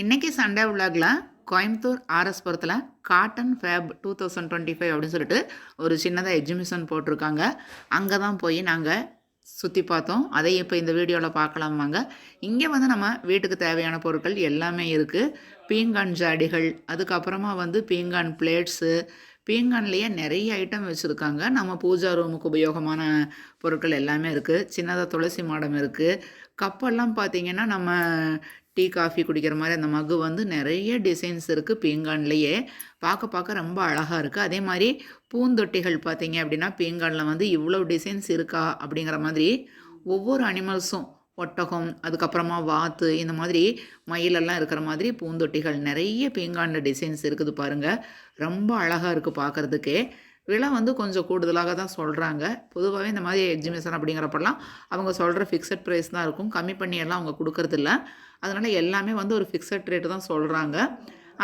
இன்றைக்கி Sunday விலாகில் Coimbatore ஆர்எஸ்புரத்தில் cotton ஃபேப் 2025 அப்படின்னு சொல்லிட்டு ஒரு சின்னதாக எக்ஸிபிஷன் போட்டிருக்காங்க. அங்கே தான் போய் நாங்கள் சுற்றி பார்த்தோம். அதை இப்போ இந்த வீடியோவில் பார்க்கலாமாங்க. இங்கே வந்து நம்ம வீட்டுக்கு தேவையான பொருட்கள் எல்லாமே இருக்குது. பீங்கான் ஜாடிகள், அதுக்கப்புறமா வந்து பீங்கான் பிளேட்ஸு, பீங்கான்லேயே நிறைய ஐட்டம் வச்சுருக்காங்க. நம்ம பூஜா ரூமுக்கு உபயோகமான பொருட்கள் எல்லாமே இருக்குது. சின்னதாக துளசி மாடம் இருக்குது. கப்பெல்லாம் பார்த்திங்கன்னா நம்ம டீ காஃபி குடிக்கிற மாதிரி அந்த மகு வந்து நிறைய டிசைன்ஸ் இருக்குது. பீங்கான்லேயே பார்க்க ரொம்ப அழகாக இருக்குது. அதே மாதிரி பூந்தொட்டிகள் பார்த்திங்க அப்படின்னா பீங்கானில் வந்து இவ்வளோ டிசைன்ஸ் இருக்கா அப்படிங்கிற மாதிரி ஒவ்வொரு அனிமல்ஸும், ஒட்டகம், அதுக்கப்புறமா வாத்து, இந்த மாதிரி மயிலெல்லாம் இருக்கிற மாதிரி பூந்தொட்டிகள் நிறைய பீங்கானில் டிசைன்ஸ் இருக்குது பாருங்கள். ரொம்ப அழகாக இருக்குது பார்க்குறதுக்கே. விலை வந்து கொஞ்சம் கூடுதலாக தான் சொல்கிறாங்க. பொதுவாகவே இந்த மாதிரி எக்ஸிபிஷன் அப்படிங்கிறப்பெல்லாம் அவங்க சொல்கிற ஃபிக்ஸட் ப்ரைஸ் தான் இருக்கும். கம்மி பண்ணியெல்லாம் அவங்க கொடுக்கறதில்ல. அதனால் எல்லாமே வந்து ஒரு ஃபிக்ஸட் ரேட்டு தான் சொல்கிறாங்க.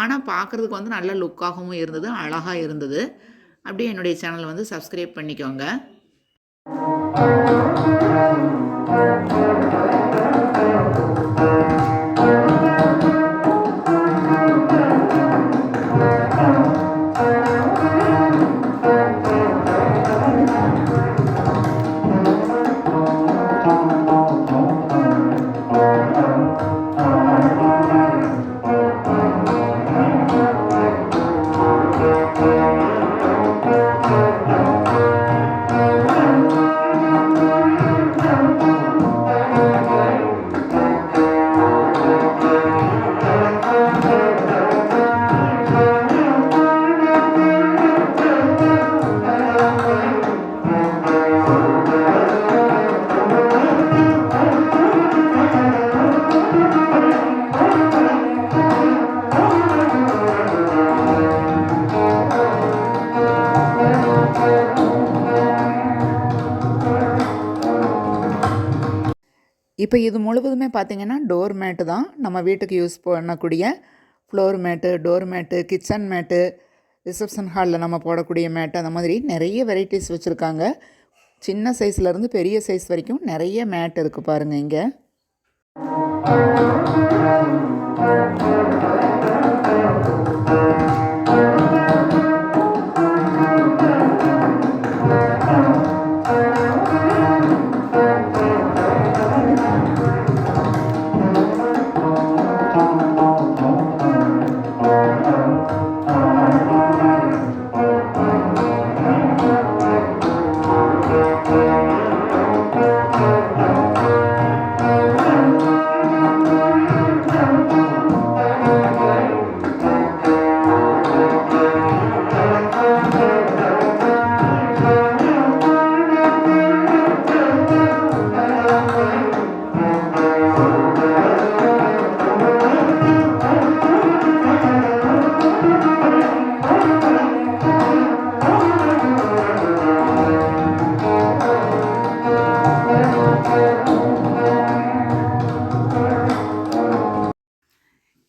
ஆனால் பார்க்குறதுக்கு வந்து நல்ல லுக்காகவும் இருந்தது, அழகாக இருந்தது. அப்படியே என்னுடைய சேனலை வந்து சப்ஸ்கிரைப் பண்ணிக்கோங்க. இப்போ இது முழுவதுமே பார்த்திங்கன்னா டோர் மேட்டு தான். நம்ம வீட்டுக்கு யூஸ் பண்ணக்கூடிய ஃப்ளோர் மேட்டு, டோர் மேட்டு, கிச்சன் மேட்டு, ரிசப்ஷன் ஹாலில் நம்ம போடக்கூடிய மேட்டு, அந்த மாதிரி நிறைய வெரைட்டிஸ் வச்சுருக்காங்க. சின்ன சைஸ்லேருந்து பெரிய சைஸ் வரைக்கும் நிறைய மேட் இருக்குது பாருங்கள் இங்கே.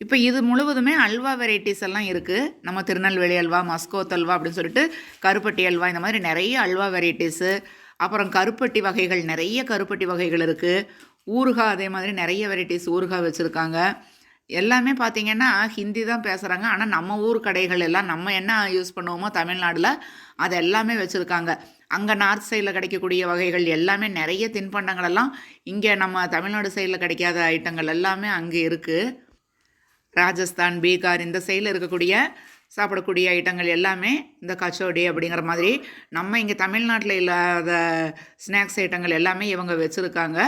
இப்போ இது முழுவதுமே அல்வா வெரைட்டிஸ் எல்லாம் இருக்குது. நம்ம திருநெல்வேலி அல்வா, மஸ்கோத் அல்வா அப்படின்னு சொல்லிட்டு கருப்பட்டி அல்வா, இந்த மாதிரி நிறைய அல்வா வெரைட்டிஸு. அப்புறம் கருப்பட்டி வகைகள், நிறைய கருப்பட்டி வகைகள் இருக்குது. ஊறுகாய், அதே மாதிரி நிறைய வெரைட்டிஸ் ஊறுகாய் வச்சுருக்காங்க. எல்லாமே பார்த்திங்கன்னா ஹிந்தி தான் பேசுகிறாங்க. ஆனால் நம்ம ஊர் கடைகள் எல்லாம் நம்ம என்ன யூஸ் பண்ணுவோமோ தமிழ்நாட்டில் அது எல்லாமே வச்சுருக்காங்க. அங்கே நார்த் சைடில் கிடைக்கக்கூடிய வகைகள் எல்லாமே, நிறைய தின்பண்டங்களெல்லாம் இங்கே நம்ம தமிழ்நாடு சைடில் கிடைக்காத ஐட்டங்கள் எல்லாமே அங்கே இருக்குது. ராஜஸ்தான், பீகார் இந்த சைடில் இருக்கக்கூடிய சாப்பிடக்கூடிய ஐட்டங்கள் எல்லாமே இந்த கச்சோடி அப்படிங்கிற மாதிரி நம்ம இங்கே தமிழ்நாட்டில் இல்லாத ஸ்நாக்ஸ் ஐட்டங்கள் எல்லாமே இவங்க வச்சுருக்காங்க.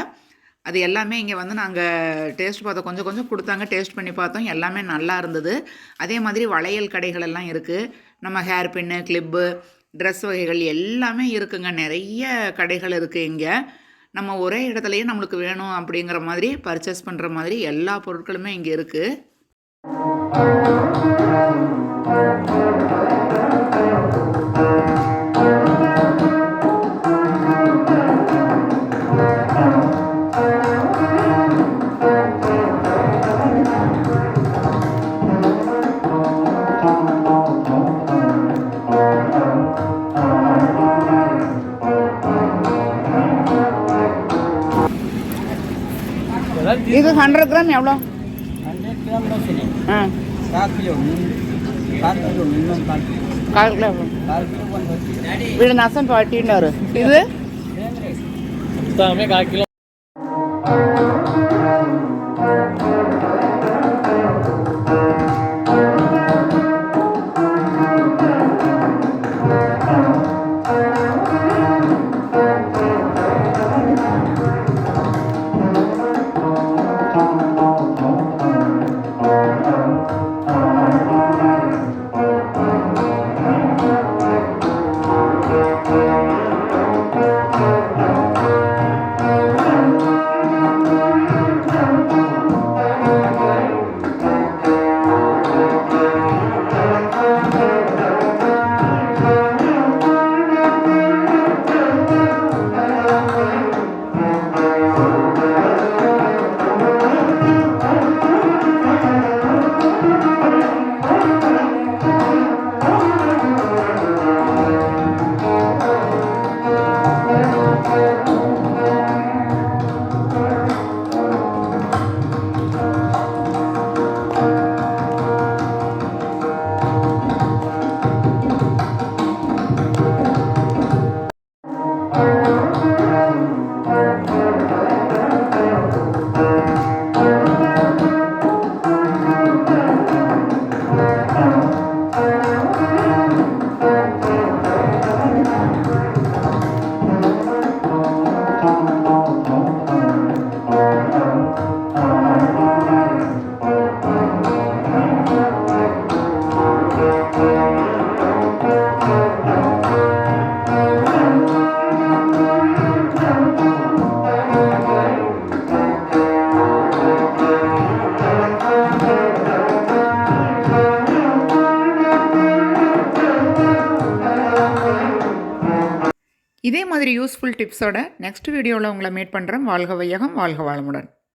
அது எல்லாமே இங்கே வந்து நாங்கள் டேஸ்ட் பார்த்தோம். கொஞ்சம் கொடுத்தாங்க, டேஸ்ட் பண்ணி பார்த்தோம். எல்லாமே நல்லா இருந்தது. அதே மாதிரி வளையல் கடைகள் எல்லாம் இருக்குது. நம்ம ஹேர் பின்னு, கிளிப்பு, ட்ரெஸ் வகைகள் எல்லாமே இருக்குங்க. நிறைய கடைகள் இருக்குது இங்கே. நம்ம ஒரே இடத்துலையே நம்மளுக்கு வேணும் அப்படிங்கிற மாதிரி பர்ச்சேஸ் பண்ணுற மாதிரி எல்லா பொருட்களுமே இங்கே இருக்குது. இது 100 கிராம் எவ்வளோ? 100 கிராம் பூசணி ஆ 4 kilo 4 kilo minimum 4 kilo 4 kilo 4 kilo ಬಂದು వీడు నసం పట్టిండారు ఇది మొత్తమే 4 కిలో இதே மாதிரி யூஸ்ஃபுல் டிப்ஸோட நெக்ஸ்ட் வீடியோவில் உங்களை மீட் பண்ணுறேன். வாழ்க வையகம், வாழ்க வளமுடன்.